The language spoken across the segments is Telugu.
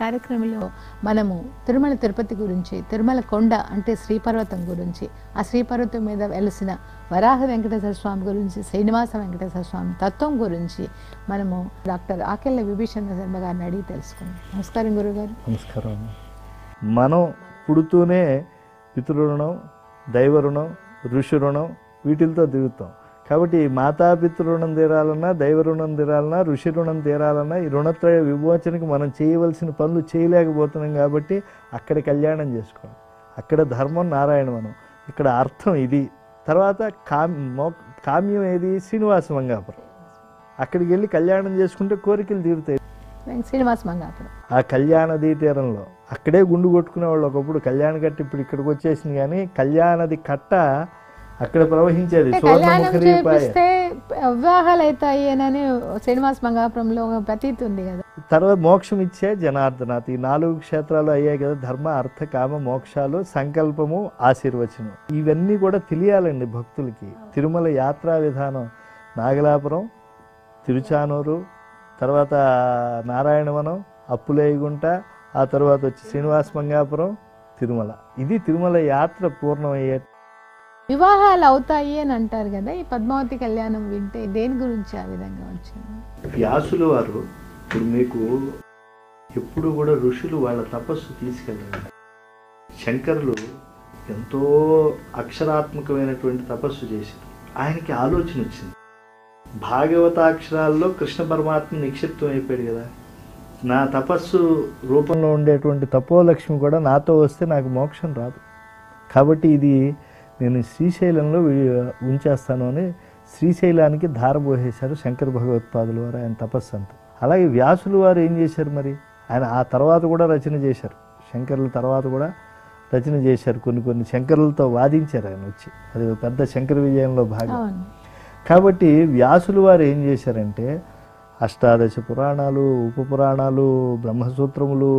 కార్యక్రమంలో మనము తిరుమల తిరుపతి గురించి, తిరుమల కొండ అంటే శ్రీపర్వతం గురించి, ఆ శ్రీపర్వతం మీద వెలిసిన వరాహ వెంకటేశ్వర స్వామి గురించి, శ్రీనివాస వెంకటేశ్వర స్వామి తత్వం గురించి మనము డాక్టర్ ఆకెళ్ళ విభీషణ శర్మ గారిని అడిగి తెలుసుకుందాం. నమస్కారం గురుగారు. నమస్కారం. మనం పుడుతూనే పితృరుణం, దైవ రుణం, ఋషి రుణం వీటితో తిరుగుతాం. కాబట్టి మాతాపితృ తీరాలన్నా, దైవ రుణం తీరాలన్నా, ఋషి రుణం తీరాలన్నా ఈ రుణత్రయ విమోచనకి మనం చేయవలసిన పనులు చేయలేకపోతున్నాం. కాబట్టి అక్కడ కళ్యాణం చేసుకోవడం, అక్కడ ధర్మం నారాయణవనం, ఇక్కడ అర్థం ఇది. తర్వాత కామ్యం ఏది? శ్రీనివాస మంగాపురం. అక్కడికి వెళ్ళి కళ్యాణం చేసుకుంటే కోరికలు తీరుతాయి. శ్రీనివాస మంగాపురం ఆ కళ్యాణది తీరంలో అక్కడే గుండు కొట్టుకునేవాళ్ళు ఒకప్పుడు. కళ్యాణ కట్ట ఇప్పుడు ఇక్కడికి వచ్చేసింది, కానీ కళ్యాణది కట్ట అక్కడ ప్రవహించేది. వివాహాలు అవుతాయి అని శ్రీనివాస మంగాపురంలో ప్రతీతి ఉంది కదా. తర్వాత మోక్షం ఇచ్చే జనార్దనాథ్. ఈ 4 క్షేత్రాలు అయ్యాయి కదా, ధర్మ అర్థ కామ మోక్షాలు, సంకల్పము, ఆశీర్వచనం. ఇవన్నీ కూడా తెలియాలండి భక్తులకి. తిరుమల యాత్రా విధానం నాగలాపురం, తిరుచానూరు, తర్వాత నారాయణవనం, అప్పులేయగుంట, ఆ తర్వాత వచ్చి శ్రీనివాస మంగాపురం, తిరుమల. ఇది తిరుమల యాత్ర పూర్ణమయ్యే. వివాహాలు అవుతాయి అని అంటారు కదా, ఈ పద్మావతి కళ్యాణం వింటే దేని గురించి ఆ విధంగా వచ్చింది? వ్యాసులు వారు ఇప్పుడు మీకు ఎప్పుడు కూడా ఋషులు వాళ్ళ తపస్సు తీసుకెళ్ళారు. శంకరులు ఎంతో అక్షరాత్మకమైనటువంటి తపస్సు చేశారు. ఆయనకి ఆలోచన వచ్చింది, భాగవతాక్షరాల్లో కృష్ణ పరమాత్మ నిక్షిప్తం అయిపోయాడు కదా, నా తపస్సు రూపంలో ఉండేటువంటి తపోలక్ష్మి కూడా నాతో వస్తే నాకు మోక్షం రాదు. కాబట్టి ఇది నేను శ్రీశైలంలో ఉంచేస్తాను అని శ్రీశైలానికి ధారపోసేశారు శంకర భగవత్పాదుల వారు ఆయన తపస్సు అంతా. అలాగే వ్యాసులు వారు ఏం చేశారు మరి? ఆయన ఆ తర్వాత కూడా రచన చేశారు. శంకరుల తర్వాత కూడా రచన చేశారు. కొన్ని శంకరులతో వాదించారు ఆయన వచ్చి. అది పెద్ద శంకర విజయంలో భాగం. కాబట్టి వ్యాసులు వారు ఏం చేశారంటే అష్టాదశ పురాణాలు, ఉపపురాణాలు, బ్రహ్మసూత్రములు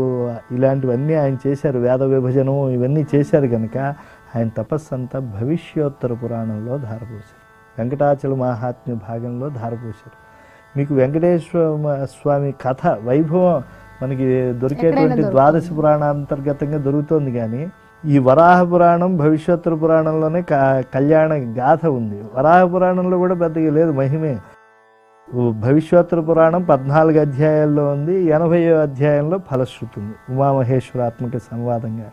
ఇలాంటివన్నీ ఆయన చేశారు. వేద విభజనం ఇవన్నీ చేశారు కనుక ఆయన తపస్సు అంతా భవిష్యోత్తర పురాణంలో ధారపోశారు. వెంకటాచల మహాత్మ్య భాగంలో ధారపోశారు. మీకు వెంకటేశ్వర స్వామి కథ వైభవం మనకి దొరికేటువంటి ద్వాదశ పురాణాంతర్గతంగా దొరుకుతుంది. కానీ ఈ వరాహ పురాణం, భవిష్యోత్తర పురాణంలోనే కళ్యాణ గాథ ఉంది. వరాహ పురాణంలో కూడా పెద్దగా లేదు, మహిమే. భవిష్యోత్తర పురాణం 14 అధ్యాయాల్లో ఉంది, 80వ అధ్యాయంలో ఫలశ్రుతి ఉంది, ఉమామహేశ్వరాత్మక సంవాదంగా.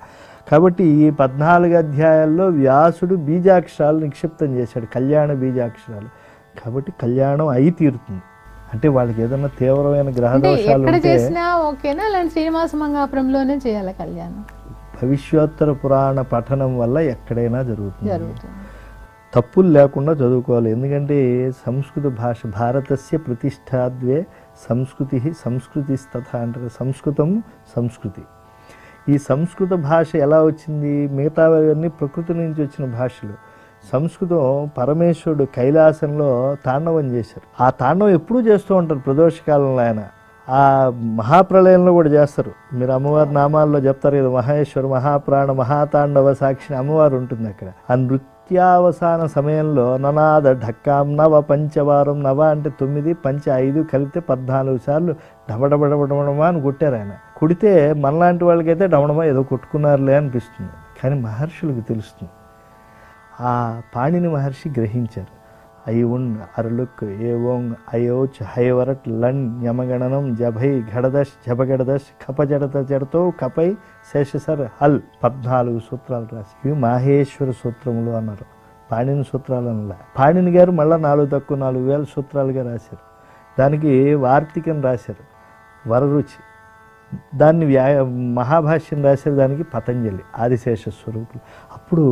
కాబట్టి ఈ 14 అధ్యాయాల్లో వ్యాసుడు బీజాక్షరాలు నిక్షిప్తం చేశాడు, కళ్యాణ బీజాక్షరాలు. కాబట్టి కళ్యాణం అయి తీరుతుంది. అంటే వాళ్ళకి ఏదైనా తీవ్రమైన గ్రహదోషాలు ఉంటే శ్రీనివాస మంగాపురంలోనే చేయాలి కళ్యాణం. భవిష్యోత్తర పురాణ పఠనం వల్ల ఎక్కడైనా జరుగుతుంది. తప్పులు లేకుండా చదువుకోవాలి. ఎందుకంటే సంస్కృత భాష భారతస్య ప్రతిష్టాద్వే సంస్కృతి సంస్కృతిస్తథ అంటారు. సంస్కృతం సంస్కృతి. ఈ సంస్కృత భాష ఎలా వచ్చింది? మిగతావన్నీ ప్రకృతి నుంచి వచ్చిన భాషలు. సంస్కృతం పరమేశ్వరుడు కైలాసంలో తాండవం చేశారు. ఆ తాండవం ఎప్పుడూ చేస్తూ ఉంటారు ప్రదోషకాలంలో. ఆయన ఆ మహాప్రళయంలో కూడా చేస్తారు. మీరు అమ్మవారి నామాల్లో చెప్తారు కదా, మహేశ్వర మహాప్రాణ మహాతాండవ సాక్షిని అమ్మవారు ఉంటుంది అక్కడ. ఆ నృత్యావసాన సమయంలో ననాద ఢక్కాం నవ పంచవారం, నవ అంటే 9, పంచ 5 కలిపితే 14 సార్లు డబడబడబడమా అని కొట్టారు ఆయన. కొడితే మనలాంటి వాళ్ళకైతే డమడమా ఏదో కొట్టుకున్నారులే అనిపిస్తుంది, కానీ మహర్షులకు తెలుస్తుంది. ఆ పాణిని మహర్షి గ్రహించారు. ఐవున్ అరులుక్ ఏవోంగ్ అయోచ్ హైవరట్ లండ్ యమగణనం జభై ఘడదశ్ జపగడదశ్ కపజడత జడతో కపై శేషసర్ హల్ 14 సూత్రాలు రాసి ఇవి మాహేశ్వర సూత్రములు అన్నారు. పాణిని సూత్రాలు అనలా. పాణిని గారు మళ్ళీ 4 తక్కువ 4000 సూత్రాలుగా రాశారు. దానికి వార్తికం రాశారు, వరరుచి. దాన్ని మహాభాష్యం రాశారు, దానికి పతంజలి ఆదిశేష స్వరూపులు. అప్పుడు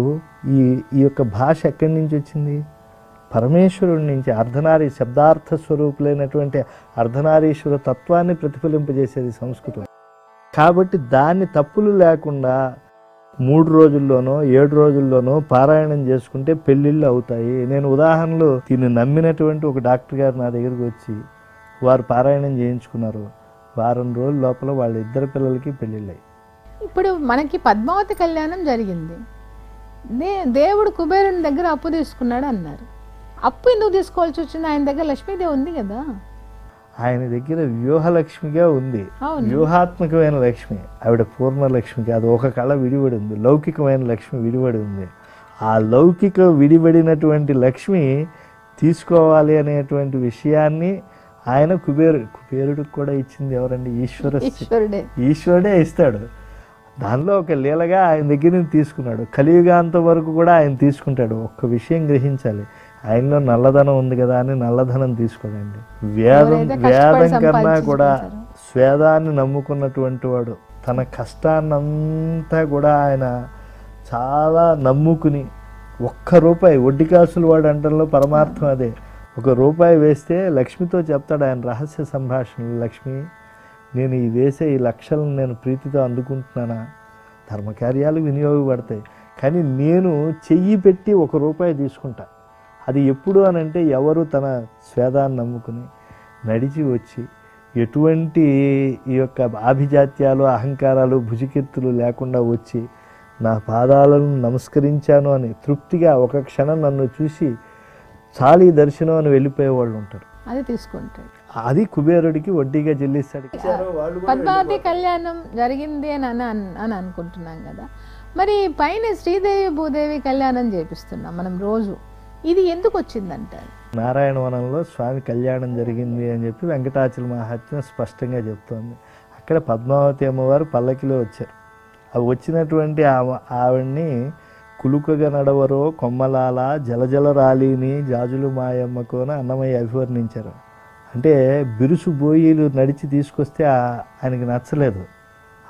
ఈ యొక్క భాష ఎక్కడి నుంచి వచ్చింది? పరమేశ్వరుడి నుంచి. అర్ధనారీ శబ్దార్థ స్వరూపులైనటువంటి అర్ధనారీశ్వర తత్వాన్ని ప్రతిఫలింపజేసేది సంస్కృతం. కాబట్టి దాన్ని తప్పులు లేకుండా 3 రోజుల్లోనో 7 రోజుల్లోనో పారాయణం చేసుకుంటే పెళ్ళిళ్ళు అవుతాయి. నేను ఉదాహరణలు దీన్ని నమ్మినటువంటి ఒక డాక్టర్ గారు నా దగ్గరికి వచ్చి వారు పారాయణం చేయించుకున్నారు. వారం రోజుల లోపల వాళ్ళ 2 పిల్లలకి పెళ్ళిళ్ళాయి. ఇప్పుడు మనకి పద్మావతి కళ్యాణం జరిగింది. దేవుడు కుబేరుని దగ్గర అప్పు తీసుకున్నాడు అన్నారు. అప్పు ఎందుకు తీసుకోవాల్సి వచ్చింది? ఆయన దగ్గర లక్ష్మీదేవి ఉంది కదా. ఆయన దగ్గర వ్యూహలక్ష్మిగా ఉంది, అవును. వ్యూహాత్మకమైన లక్ష్మి. ఆవిడ పూర్ణలక్ష్మి కాదు, ఒక కళ విడిపడి ఉంది, లౌకికమైన లక్ష్మి విడిపడి ఉంది. ఆ లౌకిక విడిపడినటువంటి లక్ష్మి తీసుకోవాలి అనేటువంటి విషయాన్ని ఆయన కుబేరుడికి కూడా ఇచ్చింది ఎవరండి? ఈశ్వరుడే ఇస్తాడు. దానిలో ఒక లీలగా ఆయన దగ్గర నుంచి తీసుకున్నాడు. కలియుగాంతం వరకు కూడా ఆయన తీసుకుంటాడు. ఒక్క విషయం గ్రహించాలి, ఆయనలో నల్లధనం ఉంది కదా అని నల్లధనం తీసుకోడండి. వేదం కన్నా కూడా స్వేదాన్ని నమ్ముకున్నటువంటి వాడు తన కష్టాన్నంతా కూడా ఆయన చాలా నమ్ముకుని, ఒక్క రూపాయి వడ్డీ కాసులు వాడు అంటంలో పరమార్థం అదే. ఒక రూపాయి వేస్తే లక్ష్మితో చెప్తాడు ఆయన రహస్య సంభాషణలు, లక్ష్మి నేను ఈ వేసే ఈ లక్షలను నేను ప్రీతితో అందుకుంటున్నానా? ధర్మకార్యాలు వినియోగపడతాయి, కానీ నేను చెయ్యి పెట్టి ఒక రూపాయి తీసుకుంటా. అది ఎప్పుడు అనంటే ఎవరు తన స్వేదాన్ని నమ్ముకుని నడిచి వచ్చి ఎటువంటి ఈ యొక్క ఆభిజాత్యాలు అహంకారాలు భుజికీర్తులు లేకుండా వచ్చి నా పాదాలను నమస్కరించాను అని తృప్తిగా ఒక క్షణం నన్ను చూసి చాలీ దర్శనం అని వెళ్ళిపోయే వాళ్ళు ఉంటారు. అది తీసుకుంటాడు. అది కుబేరుడికి వడ్డీగా చెల్లిస్తాడు. పద్మావతి కళ్యాణం జరిగింది అని అనుకుంటున్నాం కదా, మరి పైన శ్రీదేవి భూదేవి కళ్యాణం చేపిస్తున్నాం మనం రోజు. ఇది ఎందుకు వచ్చిందంటారు? నారాయణవనంలో స్వామి కళ్యాణం జరిగింది అని చెప్పి వెంకటాచల మహాత్మ్యం స్పష్టంగా చెప్తోంది. అక్కడ పద్మావతి అమ్మవారు పల్లకిలో వచ్చారు. అవి వచ్చినటువంటి ఆవిడ్ని కులుకగా నడవరో కొమ్మలాల జలజల రాలిని జాజులు మాయమ్మకు అని అన్నమయ్య అభివర్ణించారు. అంటే బిరుసు బోయిలు నడిచి తీసుకొస్తే ఆయనకి నచ్చలేదు.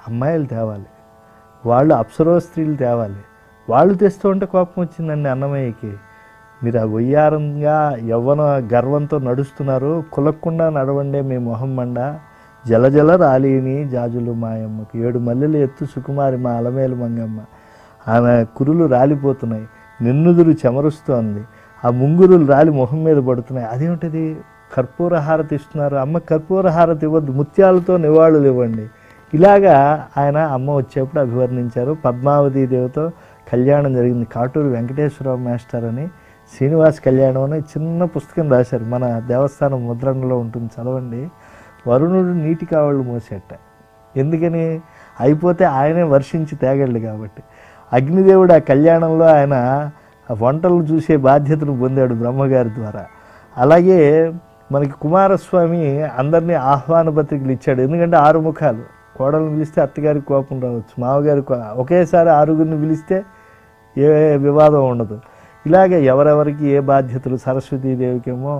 అమ్మాయిలు తేవాలి, వాళ్ళు అప్సరో స్త్రీలు తేవాలి. వాళ్ళు తెస్తూ ఉంటే కోపం వచ్చిందండి అన్నమయ్యకి. మీరు ఆ వయ్యారంగా యవ్వన గర్వంతో నడుస్తున్నారు, కులక్కుండా నడవండే మీ మొహం మండ. జలజల రాలిని జాజులు మాయమ్మకు 7 మల్లెలు ఎత్తు సుకుమారి మా అలమేలు మంగమ్మ. ఆమె కురులు రాలిపోతున్నాయి, నిన్నుదురు చెమరుస్తోంది, ఆ ముంగురులు రాలి మొహం మీద పడుతున్నాయి. అదేమిటది? కర్పూర హారతి ఇస్తున్నారు. అమ్మ కర్పూర హారతి ఇవ్వద్దు, ముత్యాలతో నివాళులు ఇవ్వండి. ఇలాగా ఆయన అమ్మ వచ్చేప్పుడు అభివర్ణించారు. పద్మావతి దేవితో కళ్యాణం జరిగింది. కాటూరు వెంకటేశ్వరరావు మాస్టర్ అని శ్రీనివాస్ కళ్యాణం అని చిన్న పుస్తకం రాశారు, మన దేవస్థానం ముద్రణలో ఉంటుంది, చదవండి. వరుణుడు నీటి కావళ్ళు మోసేట. ఎందుకని? అయిపోతే ఆయనే వర్షించి తేగలడు కాబట్టి. అగ్నిదేవుడు ఆ కళ్యాణంలో ఆయన వంటలు చూసే బాధ్యతను పొందాడు బ్రహ్మగారి ద్వారా. అలాగే మనకి కుమారస్వామి అందరినీ ఆహ్వాన పత్రికలు ఇచ్చాడు. ఎందుకంటే 6 ముఖాలు. కోడలను పిలిస్తే అత్తగారికి కోపం రావచ్చు, మామగారికి ఒకేసారి 6గురిని పిలిస్తే ఏ వివాదం ఉండదు. ఇలాగే ఎవరెవరికి ఏ బాధ్యతలు, సరస్వతీదేవికేమో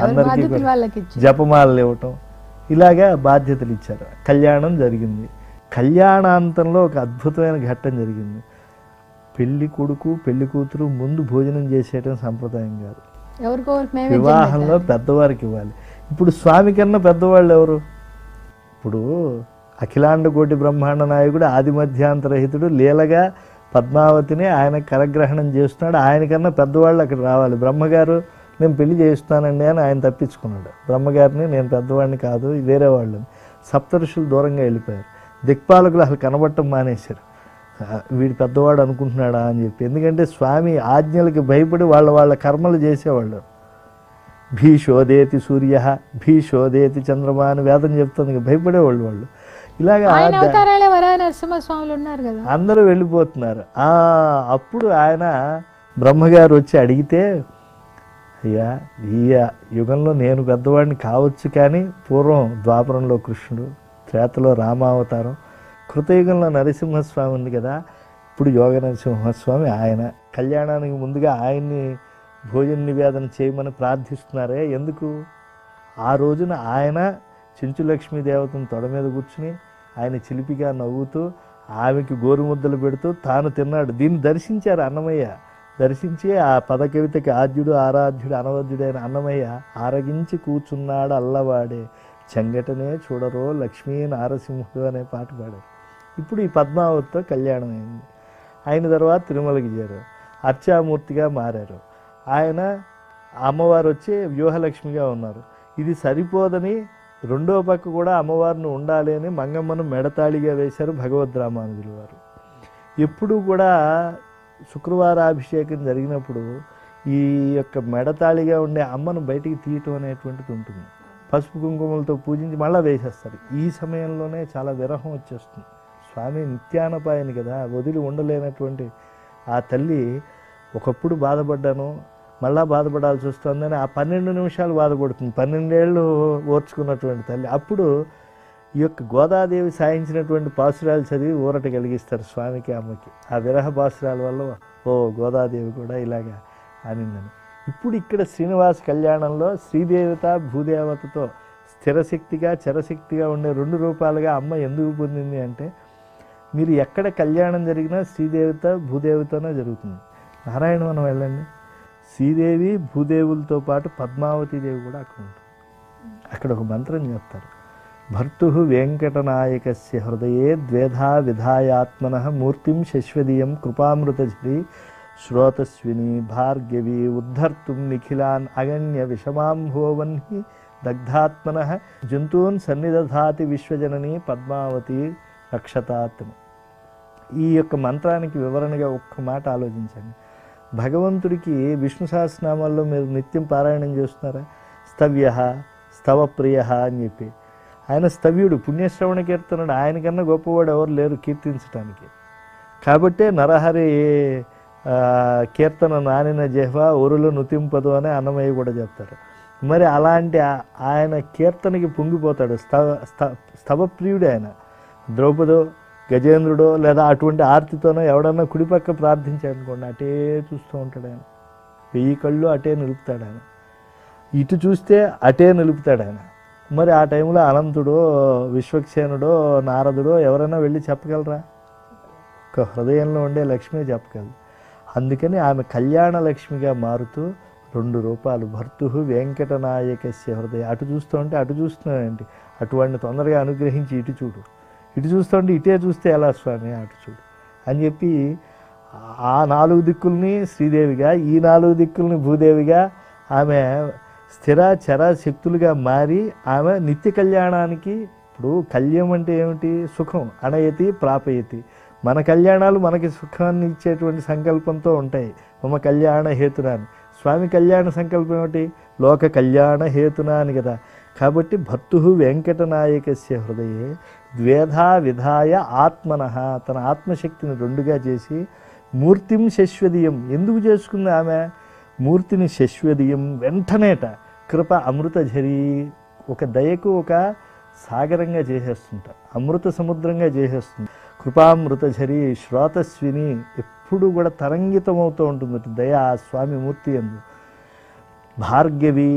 అందరికీ జపమాలలు ఇవ్వటం, ఇలాగా బాధ్యతలు ఇచ్చారు. కళ్యాణం జరిగింది. కళ్యాణాంతంలో ఒక అద్భుతమైన ఘట్టం జరిగింది. పెళ్లి కొడుకు పెళ్లి కూతురు ముందు భోజనం చేసేయటం సంప్రదాయం కాదు. వివాహంలో పెద్దవారికి ఇవ్వాలి. ఇప్పుడు స్వామి కన్నా పెద్దవాళ్ళు ఎవరు? ఇప్పుడు అఖిలాండ కోటి బ్రహ్మాండ నాయకుడు ఆది మధ్యాంతరహితుడు లీలగా పద్మావతిని ఆయన కరగ్రహణం చేస్తున్నాడు. ఆయనకన్నా పెద్దవాళ్ళు అక్కడ రావాలి. బ్రహ్మగారు నేను పెళ్లి చేస్తానండి అని ఆయన తప్పించుకున్నాడు. బ్రహ్మగారిని నేను పెద్దవాడిని కాదు, వేరే వాళ్ళని. సప్తఋషులు దూరంగా వెళ్ళిపోయారు. దిక్పాలకులు అసలు కనబడటం మానేశారు. వీడు పెద్దవాడు అనుకుంటున్నాడా అని చెప్పి. ఎందుకంటే స్వామి ఆజ్ఞలకి భయపడి వాళ్ళ కర్మలు చేసేవాళ్ళు. భీషోదేతి సూర్య భీషోదేతి చంద్రమా అని వేదం చెప్తుంది. భయపడేవాళ్ళు వాళ్ళు. ఇలాగా అందరూ వెళ్ళిపోతున్నారు. అప్పుడు ఆయన బ్రహ్మగారు వచ్చి అడిగితే, అయ్యా ఈ యుగంలో నేను పెద్దవాడిని కావచ్చు, కానీ పూర్వం ద్వాపరంలో కృష్ణుడు, త్రేతలో రామావతారం, కృతయుగంలో నరసింహస్వామి ఉంది కదా, ఇప్పుడు యోగ నరసింహస్వామి ఆయన. కళ్యాణానికి ముందుగా ఆయన్ని భోజన నివేదన చేయమని ప్రార్థిస్తున్నారే. ఎందుకు? ఆ రోజున ఆయన చెంచులక్ష్మీ దేవతను తొడ మీద కూర్చుని ఆయన చిలిపిగా నవ్వుతూ ఆమెకి గోరుముద్దలు పెడుతూ తాను తిన్నాడు. దీన్ని దర్శించారు అన్నమయ్య. దర్శించి ఆ పదకవితకి ఆద్యుడు ఆరాధ్యుడు అనవద్యుడైన అన్నమయ్య ఆరగించి కూర్చున్నాడు అల్లవాడే చెంగటనే చూడరో లక్ష్మీ నారసింహుడు అనే పాట పాడారు. ఇప్పుడు ఈ పద్మావతితో కళ్యాణం అయింది. అయిన తర్వాత తిరుమలకి చేరారు, అర్చామూర్తిగా మారారు. ఆయన అమ్మవారు వచ్చి వ్యూహలక్ష్మిగా ఉన్నారు. ఇది సరిపోదని రెండో పక్క కూడా అమ్మవారిని ఉండాలి అని మంగమ్మను మెడతాళిగా వేశారు భగవద్రామానుజుల వారు. ఎప్పుడు కూడా శుక్రవారాభిషేకం జరిగినప్పుడు ఈ యొక్క మెడతాళిగా ఉండే అమ్మను బయటికి తీయటం అనేటువంటిది ఉంటుంది. పసుపు కుంకుమలతో పూజించి మళ్ళీ వేసేస్తారు. ఈ సమయంలోనే చాలా విరహం వచ్చేస్తుంది. స్వామి నిత్యానపాయని కదా, వదిలి ఉండలేనటువంటి ఆ తల్లి ఒకప్పుడు బాధపడ్డాను, మళ్ళా బాధపడాల్సి వస్తుందని ఆ 12 నిమిషాలు బాధపడుతుంది. 12 ఏళ్ళు ఓర్చుకున్నటువంటి తల్లి. అప్పుడు ఈ యొక్క గోదాదేవి సాయించినటువంటి పాసురాలు చదివి ఊరట కలిగిస్తారు స్వామికి, అమ్మకి. ఆ విరహ పాసురాల వల్ల ఓ గోదాదేవి కూడా ఇలాగా ఆనిందని. ఇప్పుడు ఇక్కడ శ్రీనివాస కళ్యాణంలో శ్రీదేవత భూదేవతతో స్థిరశక్తిగా చరశక్తిగా ఉండే 2 రూపాలుగా అమ్మ ఎందుకు పొందింది అంటే, మీరు ఎక్కడ కళ్యాణం జరిగినా శ్రీదేవత భూదేవితోనే జరుగుతుంది. నారాయణవనం వెళ్ళండి, శ్రీదేవి భూదేవులతో పాటు పద్మావతీదేవి కూడా అక్కడ ఉంటుంది. అక్కడ ఒక మంత్రం చెప్తారు, భర్తు వెంకటనాయకస్య హృదయే ద్వేధా విధాయాత్మన మూర్తిం శశ్వదీయం కృపామృతఝరి శ్రోతస్విని భార్గవి ఉద్ధర్తుం నిఖిలాన్ అగణ్య విషమాంభోవన్హి దగ్ధాత్మన జంతూన్ సన్నిదధాతి విశ్వజనని పద్మావతి రక్షతాత్. ఈ యొక్క మంత్రానికి వివరణగా ఒక్క మాట ఆలోచించండి. భగవంతుడికి విష్ణు సహస్రనామాల్లో మీరు నిత్యం పారాయణం చేస్తున్నారా? స్తవ్య స్తవప్రియ అని చెప్పి ఆయన స్తవ్యుడు, పుణ్యశ్రవణ కీర్తనుడు. ఆయనకన్నా గొప్పవాడు ఎవరు లేరు కీర్తించడానికి. కాబట్టే నరహరి కీర్తన నానిన జహ్వ ఒరులు నుతింపదు అని అన్నమయ్య కూడా చెప్తారు. మరి అలాంటి ఆయన కీర్తనకి పొంగిపోతాడు. స్తవప్రియుడు ఆయన. ద్రౌపదో గజేంద్రుడో లేదా అటువంటి ఆర్తితోనో ఎవడన్నా కుడిపక్క ప్రార్థించాడనుకోండి, అటే చూస్తూ ఉంటాడు ఆయన. 1000 కళ్ళు అటే నిలుపుతాడు ఆయన. ఇటు చూస్తే అటే నిలుపుతాడు ఆయన. మరి ఆ టైంలో అనంతుడో విశ్వక్సేనుడో నారదుడో ఎవరైనా వెళ్ళి చెప్పగలరా? ఒక హృదయంలో ఉండే లక్ష్మి చెప్పగలరు. అందుకని ఆమె కళ్యాణ లక్ష్మిగా మారుతూ 2 రూపాలు. భర్తు వెంకటనాయకస్య హృదయ. అటు చూస్తూ ఉంటే అటు చూస్తున్నానండి, అటువంటి తొందరగా అనుగ్రహించి ఇటు చూడు, ఇటు చూస్తుంటే ఇటే చూస్తే ఎలా స్వామి, అటు చూడు అని చెప్పి ఆ 4 దిక్కుల్ని శ్రీదేవిగా, ఈ 4 దిక్కుల్ని భూదేవిగా ఆమె స్థిర చర శక్తులుగా మారి ఆమె నిత్య కళ్యాణానికి. ఇప్పుడు కళ్యం అంటే ఏమిటి? సుఖం. అనయతి ప్రాపయతి. మన కళ్యాణాలు మనకి సుఖాన్ని ఇచ్చేటువంటి సంకల్పంతో ఉంటాయి. మమ కళ్యాణ హేతునాని. స్వామి కళ్యాణ సంకల్పం ఏమిటి? లోక కళ్యాణ హేతునా అని కదా. కాబట్టి భర్తు వెంకటనాయకస్య హృదయే ద్వేధా విధాయ ఆత్మన. తన ఆత్మశక్తిని 2గా చేసి మూర్తిం శశ్వదీయం. ఎందుకు చేసుకుంది ఆమె మూర్తిని? శశ్వదీయం, వెంటనేట కృప అమృతఝరి. ఒక దయకు ఒక సాగరంగా చేసేస్తుంటారు, అమృత సముద్రంగా చేసేస్తుంది. కృపామృతఝరి శ్రోతస్విని. ఎప్పుడు కూడా తరంగితమవుతూ ఉంటుంది దయ ఆ స్వామి మూర్తి యందు. భార్గవి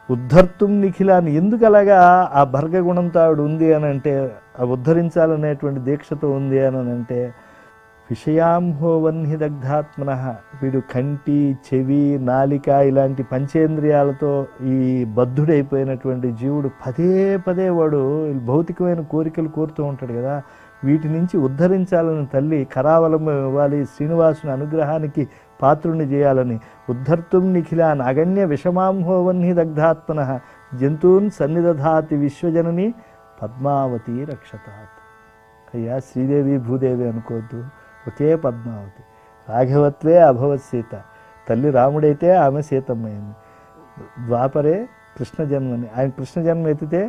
ఉద్ధర్తుం నిఖిలాన్ని. ఎందుకు అలాగా ఆ భర్గగుణంతో ఆవిడ ఉంది అని అంటే, ఆ ఉద్ధరించాలనేటువంటి దీక్షతో ఉంది అని అంటే, విషయాంహోవన్హి దగ్ధాత్మన. వీడు కంటి చెవి నాలిక ఇలాంటి పంచేంద్రియాలతో ఈ బద్ధుడైపోయినటువంటి జీవుడు పదే పదే వాడు భౌతికమైన కోరికలు కోరుతూ ఉంటాడు కదా. వీటి నుంచి ఉద్ధరించాలని తల్లి కరావలంబం ఇవ్వాలి, శ్రీనివాసుని అనుగ్రహానికి పాత్రుని చేయాలని. ఉద్ధర్తుం నిఖిలాన్ అగణ్య విషమాంహోవన్హి దగ్ధాత్మన జంతూన్ సన్నిదధాతి విశ్వజనని పద్మావతి రక్షతాత్. అయ్యా శ్రీదేవి భూదేవి అనుకోవద్దు, ఒకే పద్మావతి. రాఘవత్వే అభవత్ సీత. తల్లి రాముడైతే ఆమె సీతమ్మైంది. ద్వాపరే కృష్ణ జన్మని. ఆయన కృష్ణ జన్మ ఎత్తితే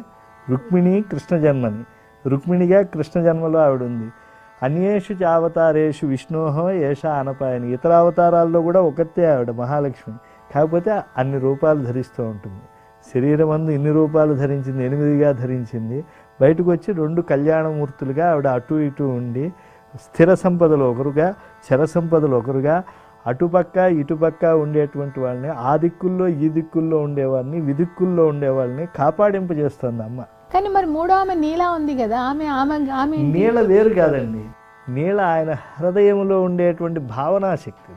రుక్మిణి కృష్ణ జన్మని. రుక్మిణిగా కృష్ణ జన్మలో ఆవిడ ఉంది. అన్యేషు చావతారేషు విష్ణోహో ఏష అనపాయని. ఇతర అవతారాల్లో కూడా ఒకతే ఆవిడ మహాలక్ష్మి. కాకపోతే అన్ని రూపాలు ధరిస్తూ ఉంటుంది. శరీరం అందు ఇన్ని రూపాలు ధరించింది, 8గా ధరించింది. బయటకు వచ్చి 2 కళ్యాణమూర్తులుగా ఆవిడ అటు ఇటు ఉండి స్థిర సంపదలు ఒకరుగా, చర సంపదలు ఒకరుగా, అటుపక్క ఇటుపక్క ఉండేటువంటి వాళ్ళని, ఆ దిక్కుల్లో ఈ దిక్కుల్లో ఉండేవాళ్ళని, విదిక్కుల్లో ఉండేవాళ్ళని కాపాడింపజేస్తుంది అమ్మ. కానీ మరి 3వ ఆమె నీల ఉంది కదా, ఆమె ఆమె ఆమె నీల వేరు కాదండి. నీల ఆయన హృదయంలో ఉండేటువంటి భావనాశక్తి.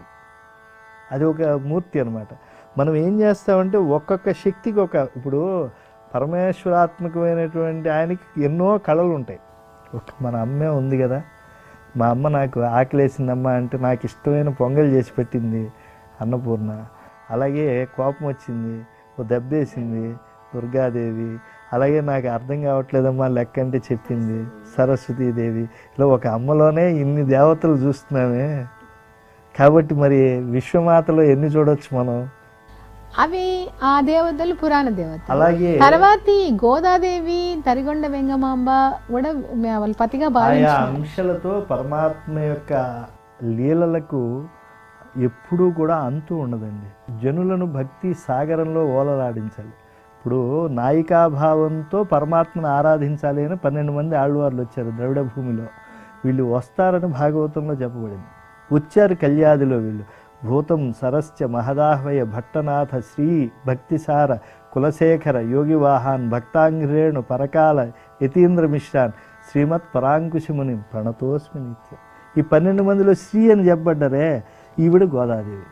అది ఒక మూర్తి అనమాట. మనం ఏం చేస్తామంటే ఒక్కొక్క శక్తికి ఒక, ఇప్పుడు పరమేశ్వరాత్మకమైనటువంటి ఆయనకి ఎన్నో కళలు ఉంటాయి. మన అమ్మే ఉంది కదా, మా అమ్మ నాకు ఆకలేసిందమ్మా అంటే నాకు ఇష్టమైన పొంగల్ చేసి పెట్టింది అన్నపూర్ణ. అలాగే కోపం వచ్చింది ఓ దెబ్బేసింది దుర్గాదేవి. అలాగే నాకు అర్థం కావట్లేదమ్మా లెక్క అంటే చెప్పింది సరస్వతీదేవి. ఇలా ఒక అమ్మలోనే ఇన్ని దేవతలు చూస్తున్నామే. కాబట్టి మరి విశ్వమాతలో ఎన్ని చూడొచ్చు మనం? అవి ఆ దేవతలు పురాణ దేవత. అలాగే తర్వాత ఈ గోదాదేవి, తరిగొండ వెంగమాంబ కూడా వాళ్ళ పతిగా ఆయా భావించారు. అంశాలతో పరమాత్మ యొక్క లీలలకు ఎప్పుడూ కూడా అంతు ఉండదండి. జనులను భక్తి సాగరంలో ఓలలాడించాలి. ఇప్పుడు నాయికాభావంతో పరమాత్మను ఆరాధించాలి అని 12 మంది ఆళ్వార్లు వచ్చారు ద్రవిడ భూమిలో. వీళ్ళు వస్తారని భాగవతంలో చెప్పబడింది. వచ్చారు కళ్యాదిలో వీళ్ళు. భూతం సరస్య మహదాహ్వయ భట్టనాథ శ్రీ భక్తిసార కులశేఖర యోగివాహాన్ భక్తాంగ్రేణు పరకాల యతీంద్ర మిశ్రాన్ శ్రీమత్ పరాంకుశముని ప్రణతోస్మి నిత్యం. ఈ 12 మందిలో శ్రీ అని చెప్పబడ్డారే, ఈవిడ గోదాదేవి.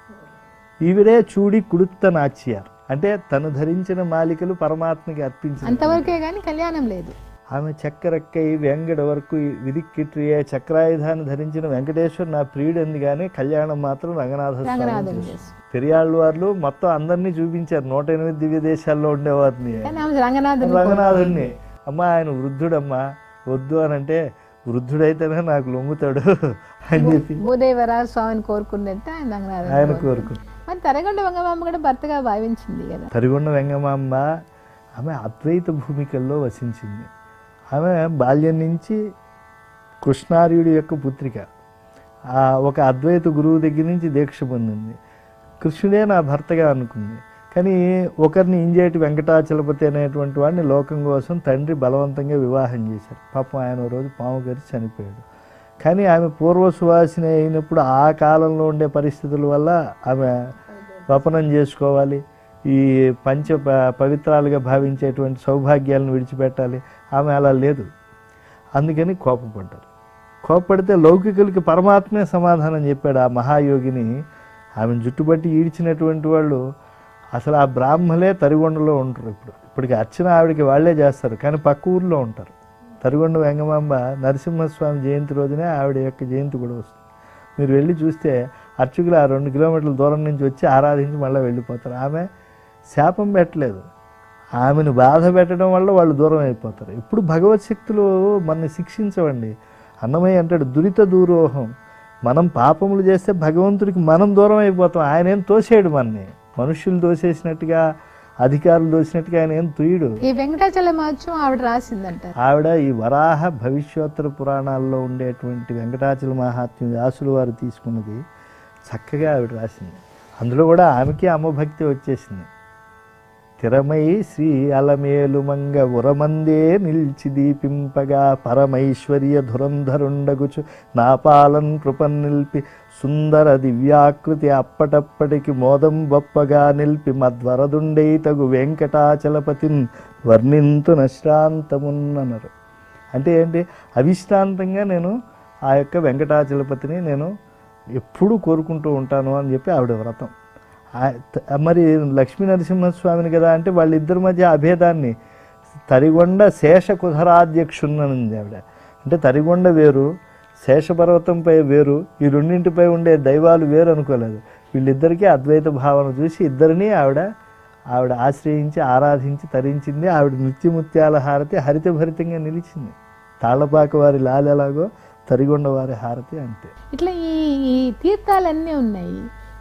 ఈవిడే చూడి కుడుత్త నాచ్యారు, అంటే తను ధరించిన మాలికలు పరమాత్మకి అర్పించిన. అంతవరకే కానీ కళ్యాణం లేదు. ఆమె చక్కరక్కై వెంగడ వరకు విదిక్కిట్రియే చక్రాయుధాన్ని ధరించిన వెంకటేశ్వరు నా ప్రియుడు అంది, కానీ కళ్యాణం మాత్రం రంగనాథ స్వామి. పెరియాళ్ళవార్లు మొత్తం అందరినీ చూపించారు, 108 దివ్య దేశాల్లో ఉండేవారిని. రంగనాథుడిని అమ్మ ఆయన వృద్ధుడమ్మా, వద్దు అని అంటే వృద్ధుడైతేనే నాకు లొంగుతాడు అని చెప్పి భూదేవరాజ స్వామిని కోరుకున్నట్టు ఆయన కోరుకున్నాడు. మరి తరిగొండ వెంగమాంబ కూడా భర్తగా భావించింది కదా. తరిగొండ వెంగమాంబ ఆమె అద్వైత భూమికల్లో వసించింది. ఆమె బాల్యం నుంచి కృష్ణార్యుడి యొక్క పుత్రిక. ఒక అద్వైత గురువు దగ్గర నుంచి దీక్ష పొందింది. కృష్ణుడే నా భర్తగా అనుకుంది. కానీ ఒకరిని ఇంజేటి వెంకటాచలపతి అనేటువంటి వాడిని లోకం కోసం తండ్రి బలవంతంగా వివాహం చేశారు. పాపం ఆయన రోజు పాము గరిచి చనిపోయాడు. కానీ ఆమె పూర్వసువాసిని అయినప్పుడు ఆ కాలంలో ఉండే పరిస్థితుల వల్ల ఆమె వపనం చేసుకోవాలి, ఈ పవిత్రాలుగా భావించేటువంటి సౌభాగ్యాలను విడిచిపెట్టాలి. ఆమె అలా లేదు. అందుకని కోపపడ్డారు. కోపపడితే లౌకికులకి పరమాత్మే సమాధానం చెప్పాడు. ఆ మహాయోగిని ఆమెను జుట్టుబట్టి ఈడ్చినటువంటి వాళ్ళు అసలు ఆ బ్రాహ్మలే తరిగొండలో ఉంటారు. ఇప్పటికి అర్చన ఆవిడకి వాళ్ళే చేస్తారు, కానీ పక్క ఊర్లో ఉంటారు. తరిగొండ వెంగమాంబ నరసింహస్వామి జయంతి రోజునే ఆవిడ యొక్క జయంతి కూడా వస్తుంది. మీరు వెళ్ళి చూస్తే అర్చకులు ఆ 2 కిలోమీటర్ల దూరం నుంచి వచ్చి ఆరాధించి మళ్ళీ వెళ్ళిపోతారు. ఆమె శాపం పెట్టలేదు, ఆమెను బాధ పెట్టడం వల్ల వాళ్ళు దూరం అయిపోతారు. ఇప్పుడు భగవత్ శక్తులు మనని శిక్షించవండి. అన్నమయ్య అంటాడు దురిత దూరోహం. మనం పాపములు చేస్తే భగవంతుడికి మనం దూరం అయిపోతాం. ఆయన ఏం తోసేయడు మనని, మనుష్యులు దోసేసినట్టుగా అధికారులు దోసినట్టుగా ఆయన ఏం తుయ్యడు. ఈ వెంకటాచల మహత్యం ఆవిడ రాసిందంట. ఆవిడ ఈ వరాహ భవిష్యోత్తర పురాణాల్లో ఉండేటువంటి వెంకటాచల మహాత్మ్యం వ్యాసులు వారు తీసుకున్నది చక్కగా ఆవిడ రాసింది. అందులో కూడా ఆమెకి అమ్మభక్తి వచ్చేసింది. తిరమై శ్రీ అలమేలుమంగ ఉరమందే నిల్చి దీపింపగా పరమైశ్వర్య ధురంధరుండగుచు నా పాలన్ కృపన్ నిల్పి సుందర దివ్యాకృతి అప్పటప్పటికి మోదం బొప్పగా నిలిపి మధ్వరదుండై తగు వెంకటాచలపతిన్ వర్ణింతు నశ్రాంతమున్నన్నారు. అంటే ఏంటి, అవిశ్రాంతంగా నేను ఆ యొక్క వెంకటాచలపతిని నేను ఎప్పుడూ కోరుకుంటూ ఉంటాను అని చెప్పి ఆవిడ వ్రతం. మరి లక్ష్మీ నరసింహస్వామిని కదా అంటే వాళ్ళిద్దరి మధ్య అభేదాన్ని తరిగొండ శేష కుధరాధ్యక్షున్నది ఆవిడ. అంటే తరిగొండ వేరు, శేషపర్వతంపై వేరు, ఈ రెండింటిపై ఉండే దైవాలు వేరు అనుకోలేదు. వీళ్ళిద్దరికీ అద్వైత భావన చూసి ఇద్దరినీ ఆవిడ ఆశ్రయించి ఆరాధించి తరించింది. ఆవిడ నృత్యముత్యాల హారతి హరితభరితంగా నిలిచింది. తాళ్లపాక వారి లాలెలాగో తరిగొండ వారి హారతి అంతే. ఇట్లా ఈ తీర్థాలన్నీ ఉన్నాయి.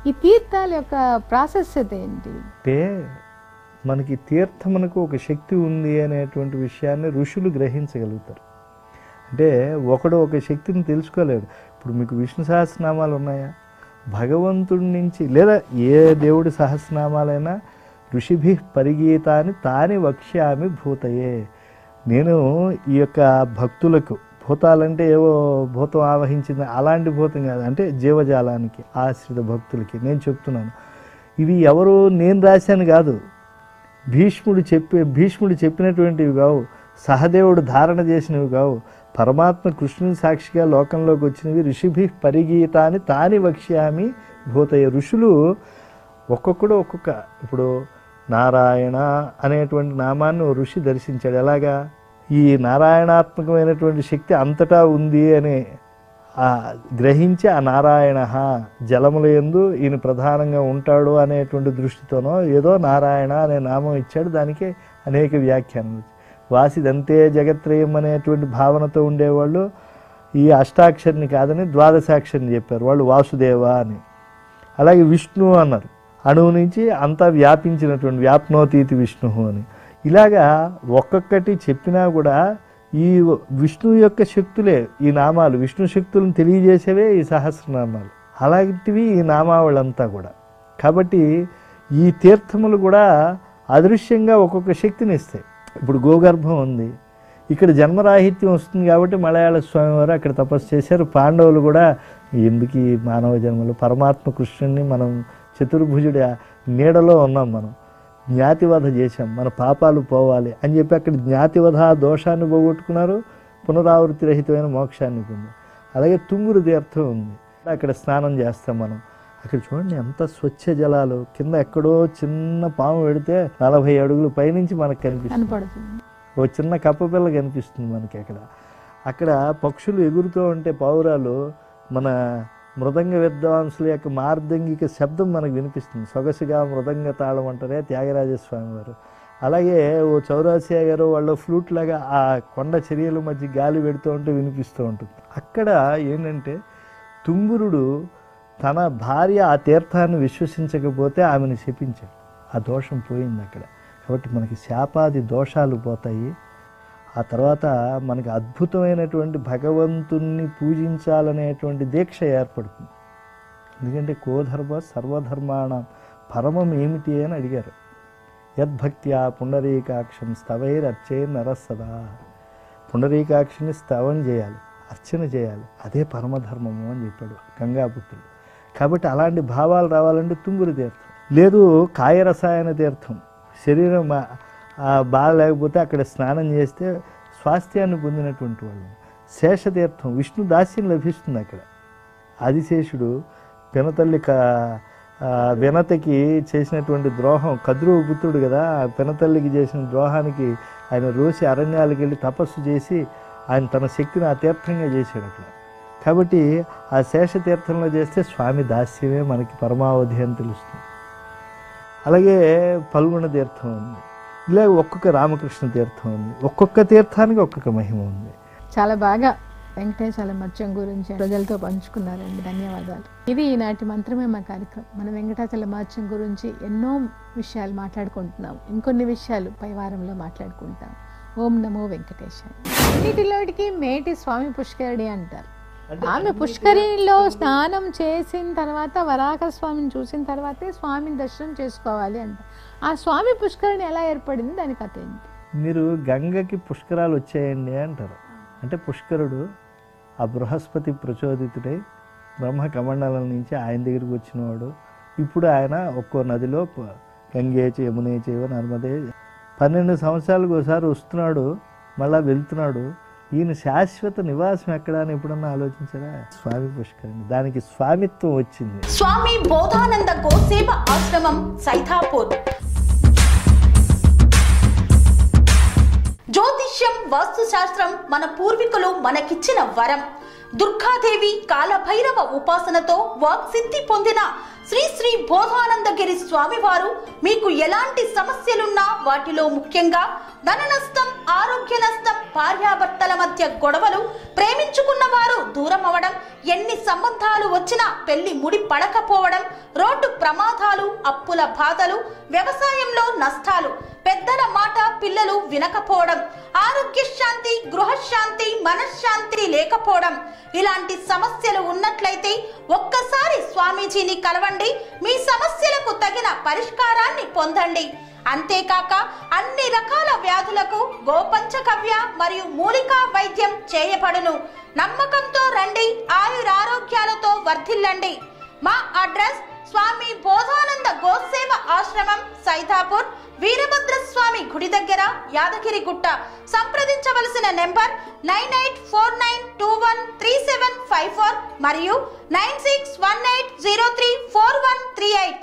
ఈ తీర్థాల యొక్క ప్రాశస్యత ఏంటి అంటే మనకి తీర్థమునకు ఒక శక్తి ఉంది అనేటువంటి విషయాన్ని ఋషులు గ్రహించగలుగుతారు. అంటే ఒకడు ఒక శక్తిని తెలుసుకోలేడు. ఇప్పుడు మీకు విష్ణు సహస్రనామాలు ఉన్నాయా, భగవంతుడి నుంచి లేదా ఏ దేవుడి సహస్రనామాలైనా ఋషిభి పరిగీతాన్ని తాని వక్ష్యామి భూతయే. నేను ఈ యొక్క భక్తులకు, భూతాలంటే ఏవో భూతం ఆవహించింది అలాంటి భూతం కాదు, అంటే జీవజాలానికి ఆశ్రిత భక్తులకి నేను చెప్తున్నాను. ఇవి ఎవరు నేను రాశాను కాదు, భీష్ముడు చెప్పినటువంటివి కావు, సహదేవుడు ధారణ చేసినవి కావు, పరమాత్మ కృష్ణుని సాక్షిగా లోకంలోకి వచ్చినవి. ఋషిభి పరిగీతాన్ని తాని వక్ష్యామి భూతయ్య. ఋషులు ఒక్కొక్కడు ఒక్కొక్క, ఇప్పుడు నారాయణ అనేటువంటి నామాన్ని ఓ ఋషి దర్శించాడు. ఎలాగా, ఈ నారాయణాత్మకమైనటువంటి శక్తి అంతటా ఉంది అని గ్రహించి ఆ నారాయణ జలముల యందు ఈయన ప్రధానంగా ఉంటాడు అనేటువంటి దృష్టితోనో ఏదో నారాయణ అనే నామం ఇచ్చాడు. దానికి అనేక వ్యాఖ్యానాలు. వాసిదంతే జగత్రయం అనేటువంటి భావనతో ఉండేవాళ్ళు ఈ అష్టాక్షరిని కాదని ద్వాదశాక్షరిని చెప్పారు వాళ్ళు, వాసుదేవ అని. అలాగే విష్ణు అన్నారు, అణువు నుంచి అంతా వ్యాపించినటువంటి వ్యాప్నోతీతి విష్ణు అని. ఇలాగా ఒక్కొక్కటి చెప్పినా కూడా ఈ విష్ణువు యొక్క శక్తులే ఈ నామాలు, విష్ణు శక్తులను తెలియజేసేవే ఈ సహస్రనామాలు. అలాంటివి ఈ నామావళంతా కూడా. కాబట్టి ఈ తీర్థములు కూడా అదృశ్యంగా ఒక్కొక్క శక్తిని ఇస్తాయి. ఇప్పుడు గోగర్భం ఉంది, ఇక్కడ జన్మరాహిత్యం వస్తుంది కాబట్టి మలయాళ స్వామి వారు అక్కడ తపస్సు చేశారు. పాండవులు కూడా ఎందుకు ఈ మానవ జన్మలు, పరమాత్మ కృష్ణుడిని మనం చతుర్భుజుడి నీడలో ఉన్నాం, మనం జ్ఞాతివధ చేశాం, మన పాపాలు పోవాలి అని చెప్పి అక్కడ జ్ఞాతివధ దోషాన్ని పోగొట్టుకున్నారు, పునరావృత్తి రహితమైన మోక్షాన్ని పొంది. అలాగే తుంగురు తీర్థం ఉంది, అక్కడ స్నానం చేస్తాం మనం. అక్కడ చూడండి ఎంత స్వచ్ఛ జలాలు, కింద ఎక్కడో చిన్న పాము పెడితే 40 అడుగులు పైనుంచి మనకు కనిపిస్తుంది, ఓ చిన్న కప్పపిల్ల కనిపిస్తుంది మనకి. అక్కడ పక్షులు ఎగురుతూ ఉంటే పావురాలు, మన మృదంగ విద్వాంసుల యొక్క మార్దంగిక శబ్దం మనకు వినిపిస్తుంది. సొగసుగా మృదంగ తాళం అంటారే త్యాగరాజస్వామి వారు. అలాగే ఓ చౌరాసియా గారు వాళ్ళ ఫ్లూట్ లాగా ఆ కొండ చర్యల మధ్య గాలి పెడుతూ ఉంటే వినిపిస్తూ ఉంటుంది. అక్కడ ఏంటంటే తుంగురుడు తన భార్య ఆ తీర్థాన్ని విశ్వసించకపోతే ఆమెను శపించాడు, ఆ దోషం పోయింది అక్కడ. కాబట్టి మనకి శాపాది దోషాలు పోతాయి. ఆ తర్వాత మనకి అద్భుతమైనటువంటి భగవంతుణ్ణి పూజించాలనేటువంటి దీక్ష ఏర్పడుతుంది. ఎందుకంటే కోధర్మ సర్వధర్మాణం పరమం ఏమిటి అని అడిగారు. యద్భక్త్యా పుండరీకాక్షం స్తవైరర్చే నరసదా. పుండరీకాక్షిని స్తవం చేయాలి, అర్చన చేయాలి, అదే పరమధర్మము అని చెప్పాడు గంగాపుత్రుడు. కాబట్టి అలాంటి భావాలు రావాలంటే తుంగురు తీర్థం. లేదు కాయరసాయన తీర్థం, శరీరం బాగాలేకపోతే అక్కడ స్నానం చేస్తే స్వాస్థ్యాన్ని పొందినటువంటి వాళ్ళు. శేషతీర్థం, విష్ణు దాస్యం లభిస్తుంది అక్కడ. ఆదిశేషుడు పినతల్లి వినతకి చేసినటువంటి ద్రోహం, కద్రువు పుత్రుడు కదా, పినతల్లికి చేసిన ద్రోహానికి ఆయన రోసి అరణ్యాలకు వెళ్ళి తపస్సు చేసి ఆయన తన శక్తిని ఆ తీర్థంగా చేశాడు అక్కడ. కాబట్టి ఆ శేషతీర్థంలో చేస్తే స్వామి దాస్యమే మనకి పరమావధి అని తెలుస్తుంది. అలాగే పల్గొన తీర్థం ఉంది, ఇలా ఒక్కొక్క రామకృష్ణ తీర్థం ఉంది, ఒక్కొక్క తీర్థానికి ఒక్కొక్క మహిమ ఉంది. చాలా బాగా వెంకటేశ్వర మత్స్యం గురించి ప్రజలతో పంచుకున్నారండి, ధన్యవాదాలు. ఇది ఈనాటి మంత్రమే మా కార్యక్రమం. మనం వెంకటాచల మత్స్యం గురించి ఎన్నో విషయాలు మాట్లాడుకుంటున్నాం, ఇంకొన్ని విషయాలు పై వారంలో మాట్లాడుకుంటాం. ఓం నమో వెంకటేశాయ. అన్నిటిలోటికి మేటి స్వామి పుష్కరిణి అంటారు. ఆమె పుష్కరిణిలో స్నానం చేసిన తర్వాత వరాహ స్వామిని చూసిన తర్వాతే స్వామిని దర్శనం చేసుకోవాలి అంట. ఆ స్వామి పుష్కరిణి ఎలా ఏర్పడింది, దాని కథ ఏంటి? మీరు గంగకి పుష్కరాలు వచ్చాయండి అంటారు. అంటే పుష్కరుడు ఆ బృహస్పతి ప్రచోదితుడై బ్రహ్మ కమండలం నుంచి ఆయన దగ్గరికి వచ్చినవాడు. ఇప్పుడు ఆయన ఒక్కో నదిలో గంగేచి యమునేచి నర్మదే 12 సంవత్సరాలకు ఒకసారి వస్తున్నాడు, మళ్ళా వెళ్తున్నాడు. ఈయన శాశ్వత నివాసం ఎక్కడ అని ఎప్పుడన్నా ఆలోచించారా? స్వామి పుష్కరిణి, దానికి స్వామిత్వం వచ్చింది. స్వామి బోధానంద గోసేవ ఆశ్రమం సైథాపూర్. జ్యోతిష్యం, వాస్తుశాస్త్రం మన పూర్వీకులు మనకిచ్చిన వరం. దుర్గాదేవి, కాలభైరవ ఉపాసనతో వాక్సిద్ధి పొందిన శ్రీ శ్రీ బోధానందగిరి స్వామివారు మీకు ఎలాంటి సమస్యలున్నా, వాటిలో ముఖ్యంగా ధన నష్టం, ఆరోగ్య నష్టం, భార్యాభర్తల మధ్య గొడవలు, ప్రేమించుకున్న వారు దూరం అవడం, ఎన్ని సంబంధాలు వచ్చినా పెళ్లి ముడి పడకపోవడం, రోడ్డు ప్రమాదాలు, అప్పుల బాధలు, వ్యవసాయంలో నష్టాలు, పెద్దల మాట పిల్లలు వినకపోవడం, ఆరోగ్య శాంతి, గృహశాంతి, మనశ్శాంతి లేకపోవడం, ఇలాంటి సమస్యలు ఉన్నట్లయితే ఒక్కసారి స్వామీజీని కలవండి. మీ సమస్యలకు తగిన పరిష్కారాన్ని పొందండి. అంతేకాక అన్ని రకాల వ్యాధులకు గోపంచకవ్య మరియు మూలికా వైద్యం చేయబడును. నమ్మకంతో రండి, ఆయురారోగ్యాలతో వర్ధిల్లండి. మా అడ్రస్ స్వామి బోధానంద గోసేవ ఆశ్రమం, సైథాపూర్, వీరభద్రస్వామి గుడి దగ్గర, యాదగిరిగుట్ట. సంప్రదించవలసిన నెంబర్ 9849213754 మరియు 9618034138.